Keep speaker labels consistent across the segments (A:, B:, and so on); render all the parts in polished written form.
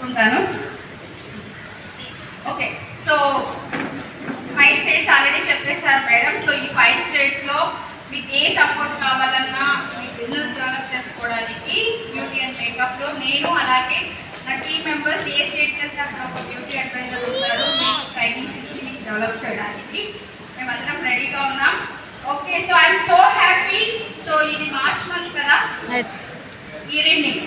A: చూసుకుంటాను. Okay, so 5 states already చెప్పేశారు madam. So ఈ 5 స్టేట్స్లో మీకు ఏ సపోర్ట్ కావాలన్నా మీ బిజినెస్ డెవలప్ చేసుకోవడానికి బ్యూటీ అండ్ మేకప్లో నేను అలాగే నా టీమ్ మెంబర్స్ ఏ స్టేట్కి వెళ్తే అక్కడ ఒక బ్యూటీ అడ్వైజర్ ఉంటారు మీకు ట్రైనింగ్స్ ఇచ్చి మీకు డెవలప్ చేయడానికి మేమందరం రెడీగా ఉన్నాం. Okay, so I'm so happy. So ఇది మార్చ్ మంత్ కదా, ఇయర్ ఎండింగ్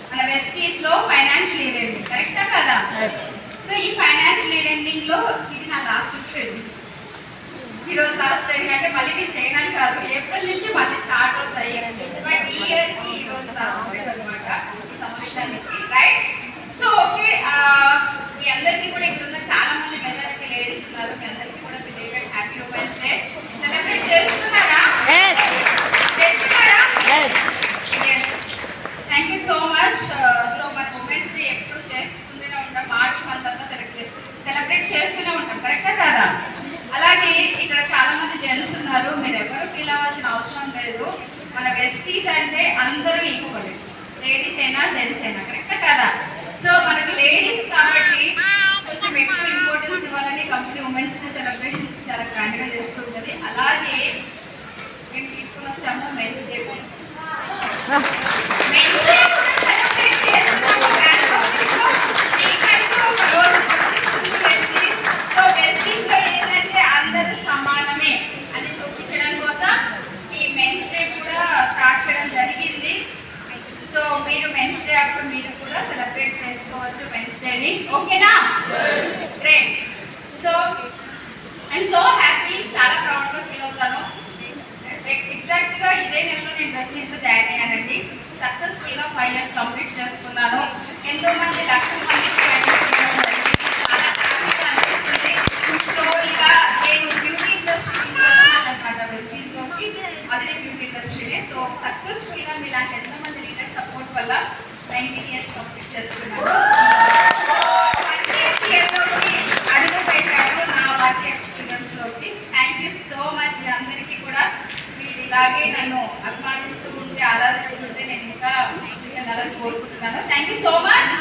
A: మన వెస్టీస్లో ఫైనాన్షియల్ ఇయర్ ఎండింగ్, కరెక్టా కదా? సో ఈ ఫైనాన్షియల్ ఇయర్ ఎండింగ్లో ఇది నా లాస్ట్ ట్రైనింగ్. ఈరోజు లాస్ట్ ట్రైనింగ్ అంటే మళ్ళీ నేను చేయడానికి కాదు, ఏప్రిల్ నుంచి మళ్ళీ స్టార్ట్ అవుతాయి. బట్ ఈ ఇయర్కి ఈరోజు లాస్ట్ ట్రైన్ అనమాట ఈ సంవత్సరానికి, రైట్? సో ఓకే, మీ అందరికీ కూడా ఇక్కడున్న చాలా మంది మెజారిటీ లేడీస్ ఉన్నారు. మీ అందరికీ కూడా belated happy women's day celebrate చేస్తున్నారా? Yes, thank you so much. So మన ఉమెన్స్ డే ఎప్పుడు చేస్తూనే ఉంటాం, మార్చ్ మంత్ అంతా సెలబ్రేట్ చేస్తూనే ఉంటాం, కరెక్టా కదా? అలాగే ఇక్కడ చాలా మంది జెంట్స్ ఉన్నారు, మీరు ఎవరు ఫీల్ అవ్వాల్సిన అవసరం లేదు. మన వెస్టీస్ అంటే అందరూ ఈక్వల్, లేడీస్ అయినా జెంట్స్ అయినా, కరెక్టా కదా? సో మనకు లేడీస్ కాబట్టి కొంచెం ఎక్కువ ఇంపార్టెన్స్ ఇవ్వాలని కంపెనీ ఉమెన్స్ డే సెలబ్రేషన్స్ చాలా గ్రాండ్గా చేస్తుంటుంది. అలాగే మేము తీసుకుని వచ్చాము మెన్స్ డే. మెన్స్ డే కూడా సెలబ్రేట్ చేస్తున్నాము గ్రాండ్ ఆఫీస్లో. మీకంటూ ఒక రోజు పట్టిస్తుంది వెస్టీస్. సో వెస్టీస్లో ఏంటంటే అందరూ సమానమే అని చూపించడం కోసం ఈ మెన్స్ డే కూడా స్టార్ట్ చేయడం జరిగింది. సో మీరు మెన్స్ డే అప్పుడు మీరు కూడా సెలబ్రేట్ చేసుకోవచ్చు మెన్స్ డేని, ఓకేనా? Great. So I'm so happy, చాలా ప్రౌడ్గా ఫీల్ అవుతాను. ఎగ్జాక్ట్గా ఇదే నెలలో నేను వెస్టీస్లో జాయిన్ అయ్యానండి. సక్సెస్ఫుల్గా 5 years కంప్లీట్ చేసుకున్నాను. ఎంతో మంది లక్షల మంది ట్రైనింగ్స్ ఇవ్వడం జరిగింది, చాలా హ్యాపీగా అనిపిస్తుంది. సో ఇలా నేను బ్యూటీ ఇండస్ట్రీకి వచ్చానమాట వెస్టీస్లోకి, ఆల్రెడీ బ్యూటీ ఇండస్ట్రీనే. సో సక్సెస్ఫుల్గా మీలాంటి ఎంతోమంది లీడర్ సపోర్ట్ వల్ల 19 years కంప్లీట్ చేసుకున్నాను. సో 20th yearలోకి అడుగు పెట్టాను నా వర్క్ ఎక్స్పీరియన్స్లోకి. Thank you so much. మీ అందరికీ కూడా మీరు ఇలాగే నన్ను అభిమానిస్తూ ఉంటే, ఆరాధిస్తూ ఉంటే నేను ఇంకా ముందుకెళ్ళాలని కోరుకుంటున్నాను. Thank you so much.